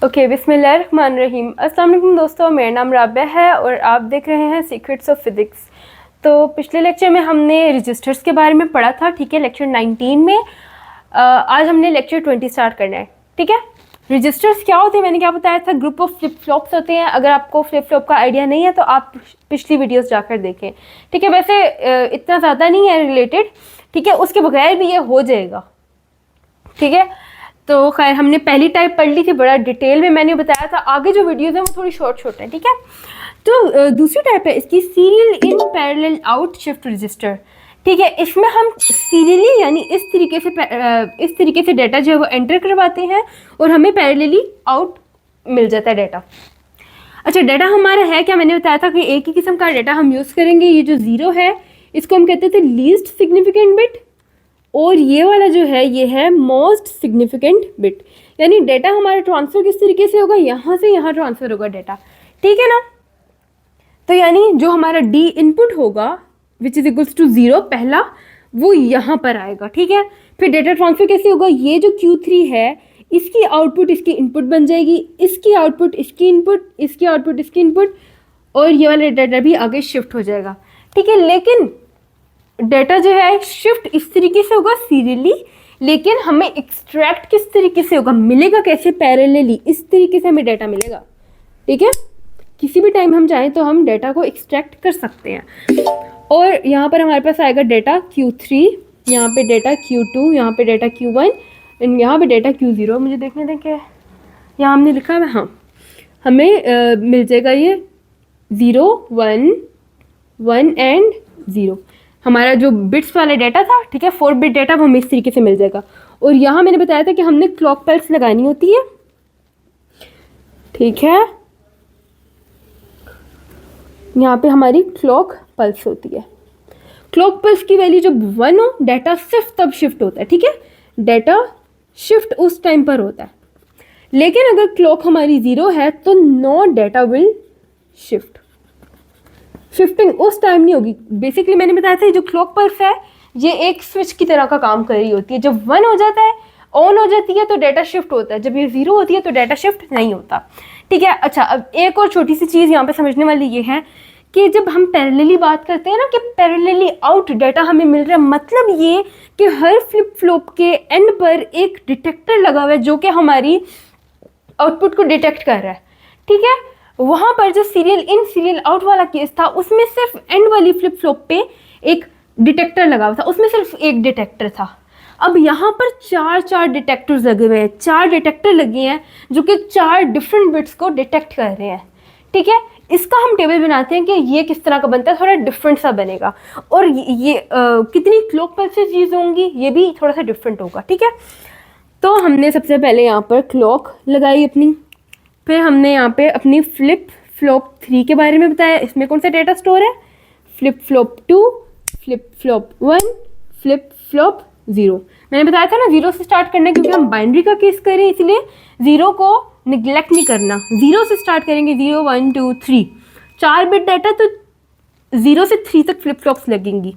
Okay, बिस्मिल्लाहिर्रहमानिर्रहीम। अस्सलाम वालेकुम दोस्तों, मेरा नाम राबिया है और आप देख रहे हैं सीक्रेट्स ऑफ फिज़िक्स। तो पिछले लेक्चर में हमने रजिस्टर्स के बारे में पढ़ा था, ठीक है, लेक्चर 19 में। आज हमने लेक्चर 20 स्टार्ट करना है, ठीक है। रजिस्टर्स क्या होते हैं, मैंने क्या बताया था, ग्रुप ऑफ फ्लिप फ्लॉप्स होते हैं। अगर आपको फ्लिप फ्लॉप का आइडिया नहीं है तो आप पिछली वीडियोस जाकर देखें, ठीक है। वैसे इतना ज़्यादा नहीं है रिलेटेड, ठीक है, उसके बगैर भी ये हो जाएगा, ठीक है। तो खैर हमने पहली टाइप पढ़ ली थी, बड़ा डिटेल में मैंने बताया था। आगे जो वीडियोस हैं वो थोड़ी शॉर्ट शॉर्ट है, ठीक है। तो दूसरी टाइप है इसकी serial in parallel out shift register, ठीक है। इसमें हम सीरियली यानी इस तरीके से डाटा जो है वो एंटर करवाते हैं और हमें पैरेलली आउट मिल जाता है डाटा। अच्छा, डाटा हमारा है क्या, मैंने बताया था कि एक ही किस्म का डाटा हम यूज़ करेंगे। ये जो ज़ीरो है इसको हम कहते थे लीस्ट सिग्निफिकेंट बिट, और ये वाला जो है ये है मोस्ट सिग्निफिकेंट बिट। यानी डाटा हमारा ट्रांसफ़र किस तरीके से होगा, यहाँ से यहाँ ट्रांसफ़र होगा डाटा, ठीक है ना। तो यानी जो हमारा डी इनपुट होगा विच इज़ इक्वल्स टू 0 पहला, वो यहाँ पर आएगा, ठीक है। फिर डाटा ट्रांसफ़र कैसे होगा, ये जो Q3 है इसकी आउटपुट इसकी इनपुट बन जाएगी, इसकी आउटपुट इसकी इनपुट, इसकी आउटपुट इसकी इनपुट, और ये वाला डाटा भी आगे शिफ्ट हो जाएगा, ठीक है। लेकिन डाटा जो है शिफ्ट इस तरीके से होगा सीरियली, लेकिन हमें एक्सट्रैक्ट किस तरीके से होगा, मिलेगा कैसे, पैरेलली, इस तरीके से हमें डाटा मिलेगा, ठीक है। किसी भी टाइम हम चाहें तो हम डाटा को एक्सट्रैक्ट कर सकते हैं। और यहाँ पर हमारे पास आएगा डाटा Q3, यहाँ पे डाटा Q2, यहाँ पे डाटा Q1, यहाँ पे डाटा Q0। मुझे देखने दें कि यहाँ हमने लिखा है, हाँ, हमें मिल जाएगा ये 0 1 1 एंड 0। हमारा जो बिट्स वाला डाटा था, ठीक है, 4 बिट डाटा, वो हमें इस तरीके से मिल जाएगा। और यहाँ मैंने बताया था कि हमने क्लॉक पल्स लगानी होती है, ठीक है। यहाँ पे हमारी क्लॉक पल्स होती है। क्लॉक पल्स की वैल्यू जब 1 हो, डाटा सिर्फ तब शिफ्ट होता है, ठीक है। डाटा शिफ्ट उस टाइम पर होता है। लेकिन अगर क्लॉक हमारी 0 है तो no data will shift. Shifting उस टाइम नहीं होगी। बेसिकली मैंने बताया था जो क्लॉक पल्स है ये एक स्विच की तरह का काम कर रही होती है। जब 1 हो जाता है, ऑन हो जाती है, तो डाटा शिफ्ट होता है। जब ये 0 होती है तो डाटा शिफ्ट नहीं होता, ठीक है। अच्छा, अब एक और छोटी सी चीज़ यहाँ पे समझने वाली ये है कि जब हम पैरेलली बात करते हैं ना कि पैरेलली आउट डाटा हमें मिल रहा है, मतलब ये कि हर फ्लिप फ्लॉप के एंड पर एक डिटेक्टर लगा हुआ है जो कि हमारी आउटपुट को डिटेक्ट कर रहा है, ठीक है। वहाँ पर जो सीरियल इन सीरियल आउट वाला केस था उसमें सिर्फ एंड वाली फ्लिप फ्लॉप पे एक डिटेक्टर लगा हुआ था, उसमें सिर्फ एक डिटेक्टर था। अब यहाँ पर चार डिटेक्टर्स लगे हुए हैं, 4 डिटेक्टर लगे हैं जो कि 4 डिफरेंट बिट्स को डिटेक्ट कर रहे हैं, ठीक है। इसका हम टेबल बनाते हैं कि ये किस तरह का बनता है, थोड़ा डिफरेंट सा बनेगा। और ये कितनी क्लॉक पल्सेस यूज होंगी ये भी थोड़ा सा डिफरेंट होगा, ठीक है। तो हमने सबसे पहले यहाँ पर क्लॉक लगाई अपनी, फिर हमने यहाँ पे अपनी फ्लिप फ्लॉप 3 के बारे में बताया। इसमें कौन सा डेटा स्टोर है, flip flop 2, flip flop 1, flip flop 0। मैंने बताया था ना 0 से स्टार्ट करना है क्योंकि हम बाइनरी का केस कर रहे हैं, इसलिए 0 को निगलेक्ट नहीं करना। 0 से स्टार्ट करेंगे, 0 1 2 3, 4 बिट डाटा, तो 0 से 3 तक फ्लिप फ्लॉप्स लगेंगी।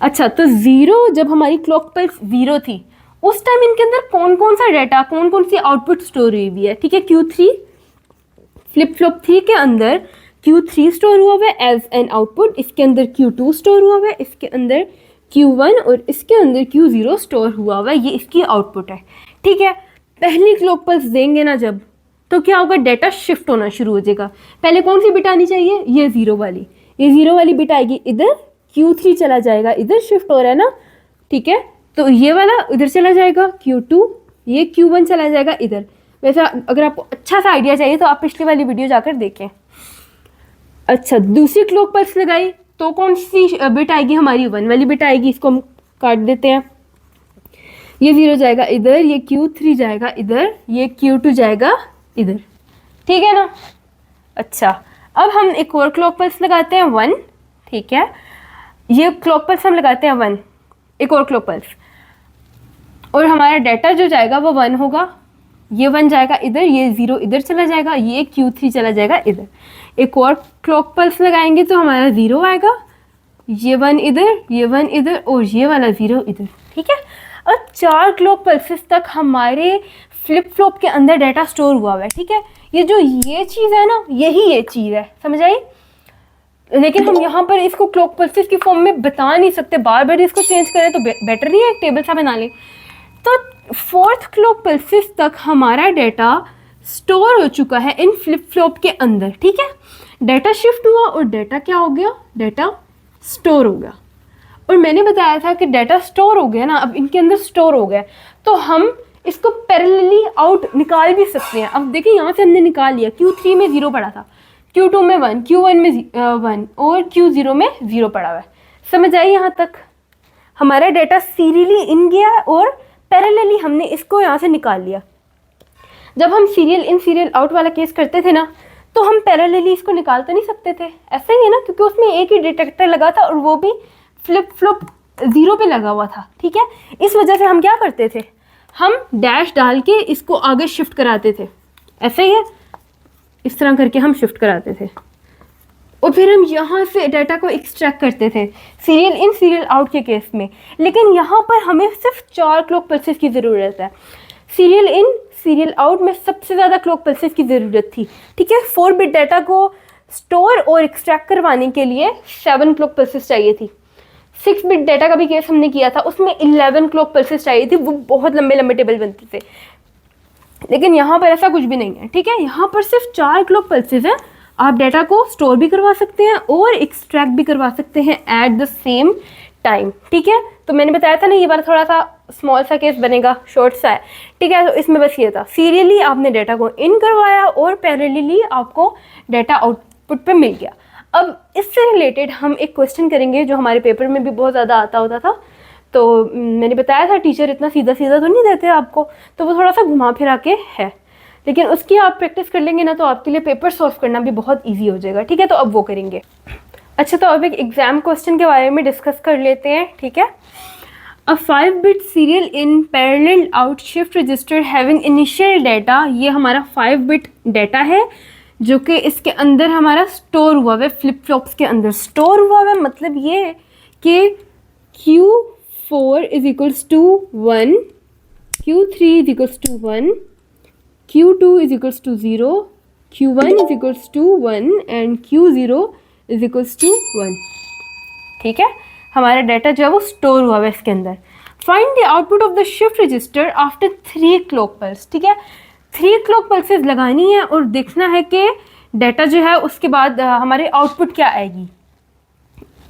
अच्छा, तो 0 जब हमारी क्लॉक पल्स 0 थी उस टाइम इनके अंदर कौन कौन सा डाटा, कौन कौन सी आउटपुट स्टोर हुई हुई है, ठीक है। Q3 फ्लिप फ्लॉप 3 के अंदर Q3 स्टोर हुआ हुआ है एज एन आउटपुट, इसके अंदर Q2 स्टोर हुआ हुआ है, इसके अंदर Q1 और इसके अंदर Q0 स्टोर हुआ हुआ है, ये इसकी आउटपुट है, ठीक है। पहली क्लॉक पल्स देंगे ना जब, तो क्या होगा, डाटा शिफ्ट होना शुरू हो जाएगा। पहले कौन सी बिट आनी चाहिए, ये 0 वाली, ये 0 वाली बिट आएगी इधर, Q3 चला जाएगा इधर, शिफ्ट हो रहा है ना, ठीक है। तो ये वाला इधर चला जाएगा Q2, ये Q1 चला जाएगा इधर। वैसे अगर आपको अच्छा सा आइडिया चाहिए तो आप पिछली वाली वीडियो जाकर देखें। अच्छा, दूसरी क्लॉक पल्स लगाई तो कौन सी बिट आएगी, हमारी 1 वाली बिट आएगी, इसको हम काट देते हैं। ये 0 जाएगा इधर, ये Q3 जाएगा इधर, ये Q2 जाएगा इधर, ठीक है ना। अच्छा, अब हम एक और क्लॉक पल्स लगाते हैं 1, ठीक है। ये क्लॉक पल्स हम लगाते हैं 1, एक और क्लॉक पल्स, और हमारा डाटा जो जाएगा वो 1 होगा। ये 1 जाएगा इधर, ये 0 इधर चला जाएगा, ये Q3 चला जाएगा इधर। एक और क्लॉक पल्स लगाएंगे तो हमारा 0 आएगा, ये 1 इधर, ये 1 इधर, और ये वाला 0 इधर, ठीक है। और 4 क्लॉक पल्सेस तक हमारे फ्लिप फ्लॉप के अंदर डाटा स्टोर हुआ है, ठीक है। ये चीज़ है ना, यही ये चीज़ है, समझ आई। लेकिन हम यहाँ पर इसको क्लॉक पल्सेस की फॉर्म में बता नहीं सकते, बार बार इसको चेंज करें तो बेटर नहीं है, एक टेबल सा बना लें। तो 4th क्लॉक पल्सेस तक हमारा डाटा स्टोर हो चुका है इन फ्लिप फ्लॉप के अंदर, ठीक है। डाटा शिफ्ट हुआ और डाटा क्या हो गया, डाटा स्टोर हो गया। और मैंने बताया था कि डाटा स्टोर हो गया ना, अब इनके अंदर स्टोर हो गया तो हम इसको पैरेलली आउट निकाल भी सकते हैं। अब देखिए यहाँ से हमने निकाल लिया, Q3 में 0 पड़ा था, Q2 में 1, Q1 में 1 और Q0 में 0 पड़ा हुआ है। समझ आई यहाँ तक। हमारा डाटा सीरियली इन गया और पैरेलली हमने इसको यहाँ से निकाल लिया। जब हम सीरियल इन सीरियल आउट वाला केस करते थे ना, तो हम पैरेलली इसको निकाल तो नहीं सकते थे, ऐसा ही है ना, क्योंकि उसमें एक ही डिटेक्टर लगा था और वो भी फ्लिप फ्लॉप 0 पे लगा हुआ था, ठीक है। इस वजह से हम क्या करते थे, हम डैश डाल के इसको आगे शिफ्ट कराते थे, ऐसे ही है, इस तरह करके हम शिफ्ट कराते थे और फिर हम यहाँ से डाटा को एक्सट्रैक्ट करते थे सीरियल इन सीरियल आउट के केस में। लेकिन यहाँ पर हमें सिर्फ 4 क्लॉक पल्सेस की ज़रूरत है। सीरियल इन सीरियल आउट में सबसे ज़्यादा क्लॉक पल्सेस की ज़रूरत थी, ठीक है। 4 बिट डाटा को स्टोर और एक्सट्रैक्ट करवाने के लिए 7 क्लॉक पल्सेस चाहिए थी। 6 बिट डाटा का भी केस हमने किया था, उसमें 11 क्लॉक पल्सेस चाहिए थी, वो बहुत लंबे लंबे टेबल बनते थे। लेकिन यहाँ पर ऐसा कुछ भी नहीं है, ठीक है। यहाँ पर सिर्फ 4 क्लॉक पल्सेस हैं। आप डाटा को स्टोर भी करवा सकते हैं और एक्सट्रैक्ट भी करवा सकते हैं एट द सेम टाइम, ठीक है। तो मैंने बताया था ना, ये बार थोड़ा सा स्मॉल सा केस बनेगा, शॉर्ट सा है, ठीक है। तो इसमें बस ये था, सीरियली आपने डाटा को इन करवाया और पैरेलली आपको डाटा आउटपुट पे मिल गया। अब इससे रिलेटेड हम एक क्वेश्चन करेंगे जो हमारे पेपर में भी बहुत ज़्यादा आता होता था। तो मैंने बताया था टीचर इतना सीधा सीधा तो नहीं देते आपको, तो वो थोड़ा सा घुमा फिरा के है, लेकिन उसकी आप प्रैक्टिस कर लेंगे ना तो आपके लिए पेपर सॉल्व करना भी बहुत ईजी हो जाएगा, ठीक है। तो अब वो करेंगे। अच्छा, तो अब एक एग्जाम क्वेश्चन के बारे में डिस्कस कर लेते हैं, ठीक है। अ 5 bit serial in parallel out shift register having initial data, ये हमारा 5 बिट डाटा है जो कि इसके अंदर हमारा स्टोर हुआ है, फ्लिप फ्लॉप्स के अंदर स्टोर हुआ है। मतलब ये कि Q4 is equals to 1, Q3 is equals to 1, Q2 is equals to 0, Q1 is equals to 1 and Q0 is equals to 1, ठीक है। हमारा डाटा जो है वो स्टोर हुआ है इसके अंदर। Find the output of the shift register after 3 clock pulse, ठीक है। 3 क्लॉक पल्सेस लगानी है और देखना है कि डाटा जो है उसके बाद हमारे आउटपुट क्या आएगी।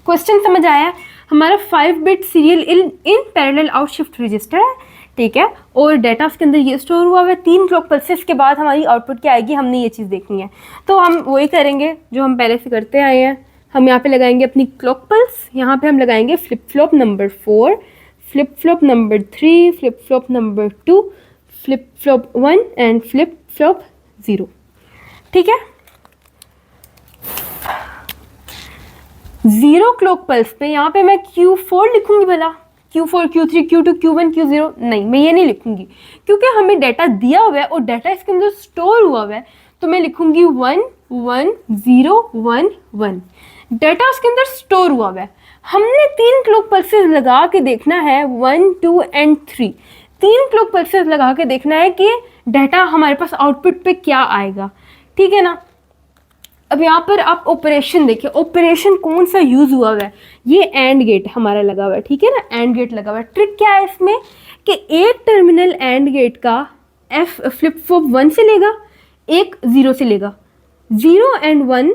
क्वेश्चन समझ आया। हमारा 5 bit serial in parallel out shift register है, ठीक है, और डाटा उसके अंदर ये स्टोर हुआ है। 3 क्लॉक पल्सेस के बाद हमारी आउटपुट क्या आएगी, हमने ये चीज़ देखनी है। तो हम वही करेंगे जो हम पहले से करते आए हैं। हम यहाँ पे लगाएंगे अपनी क्लॉक पल्स, यहाँ पे हम लगाएंगे flip flop number 4, flip flop number 3, flip flop number 2, flip flop 1 and flip flop 0, ठीक है। 0 क्लॉक पल्स पे यहाँ पे मैं Q4 लिखूंगी, भला Q4, Q3, Q2, Q1, Q0 नहीं, मैं ये नहीं लिखूंगी क्योंकि हमें डाटा दिया हुआ है और डाटा इसके अंदर स्टोर हुआ है। तो मैं लिखूंगी 1 1 0 1 1, डाटा उसके अंदर स्टोर हुआ है। हमने 3 क्लॉक पल्सेस लगा के देखना है, 1 2 एंड 3, 3 क्लॉक पल्सेस लगा के देखना है कि डाटा हमारे पास आउटपुट पे क्या आएगा, ठीक है ना। अब यहाँ पर आप ऑपरेशन देखिए, ऑपरेशन कौन सा यूज़ हुआ है, ये एंड गेट हमारा लगा हुआ है, ठीक है ना, एंड गेट लगा हुआ है। ट्रिक क्या है इसमें कि एक टर्मिनल एंड गेट का F फ्लिप फ्लॉप 1 से लेगा, एक 0 से लेगा, 0 एंड 1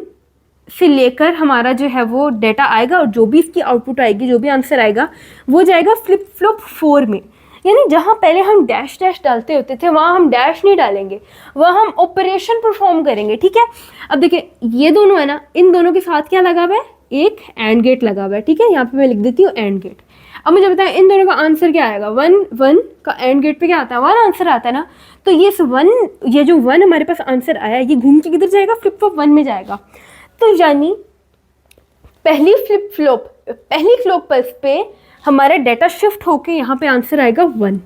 से लेकर हमारा जो है वो डाटा आएगा और जो भी इसकी आउटपुट आएगी, जो भी आंसर आएगा वो जाएगा फ्लिप फ्लॉप 4 में। यानी जहाँ पहले हम डैश डैश डालते होते थे वहाँ हम डैश नहीं डालेंगे, वहाँ हम ऑपरेशन परफॉर्म करेंगे, ठीक है। अब देखिए ये दोनों है ना, इन दोनों के साथ क्या लगा हुआ है, एक एंड गेट लगा हुआ है, ठीक है। यहाँ पे मैं लिख देती हूँ एंड गेट। अब मुझे बताएं इन दोनों का आंसर क्या आएगा, 1 1 का एंड गेट पे क्या आता है, 1 आंसर आता है ना। तो ये जो 1 हमारे पास आंसर आया ये घूम के किधर जाएगा, फ्लिप फ्लॉप 1 में जाएगा। तो यानी पहली क्लॉक पल्स पे हमारा डाटा शिफ्ट होके यहाँ पे आंसर आएगा 1,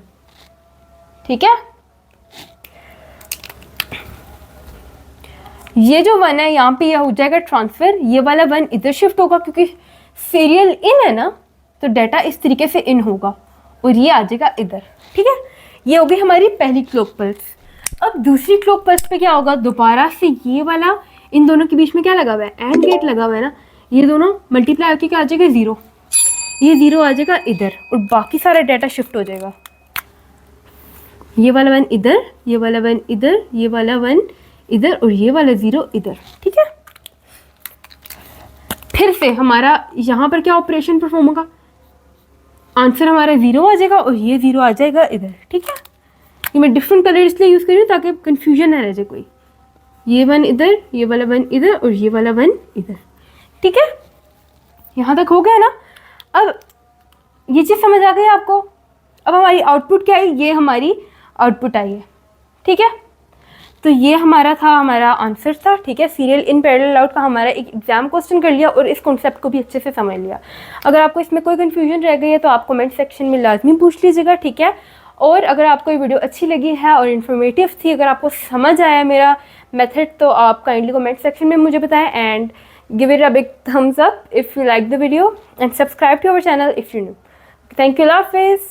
ठीक है। ये जो 1 है यहाँ पे यह हो जाएगा ट्रांसफर, ये वाला 1 इधर शिफ्ट होगा क्योंकि सीरियल इन है ना, तो डाटा इस तरीके से इन होगा और ये आ जाएगा इधर, ठीक है। ये हो गई हमारी पहली क्लॉक पल्स। अब दूसरी क्लॉक पल्स पे क्या होगा, दोबारा से ये वाला, इन दोनों के बीच में क्या लगा हुआ है, एंड गेट लगा हुआ है ना, ये दोनों मल्टीप्लाई होकर क्या आ जाएगा, 0। ये 0 आ जाएगा इधर और बाकी सारा डाटा शिफ्ट हो जाएगा। ये वाला 1 इधर, ये वाला 1 इधर, ये वाला 1 इधर और ये वाला 0 इधर, ठीक है। फिर से हमारा यहाँ पर क्या ऑपरेशन परफॉर्म होगा, आंसर हमारा 0 आ जाएगा और ये 0 आ जाएगा इधर, ठीक है। ये मैं डिफरेंट कलर इसलिए यूज़ कर रही हूँ ताकि कंफ्यूजन ना रह जाए कोई। ये 1 इधर, ये वाला 1 इधर और ये वाला 1 इधर, ठीक है। यहाँ तक हो गया ना। अब ये चीज़ समझ आ गई आपको। अब हमारी आउटपुट क्या है, ये हमारी आउटपुट आई है, ठीक है। तो ये हमारा था, हमारा आंसर था, ठीक है। सीरियल इन पैरेलल आउट का हमारा एक एग्जाम क्वेश्चन कर लिया और इस कॉन्सेप्ट को भी अच्छे से समझ लिया। अगर आपको इसमें कोई कन्फ्यूजन रह गई है तो आप कमेंट सेक्शन में लाजमी पूछ लीजिएगा, ठीक है। और अगर आपको ये वीडियो अच्छी लगी है और इन्फॉर्मेटिव थी, अगर आपको समझ आया मेरा मेथड, तो आप काइंडली कमेंट सेक्शन में मुझे बताएं and give it a big thumbs up if you like the video and subscribe to our channel if you new. Thank you, अल्लाह हाफिज़।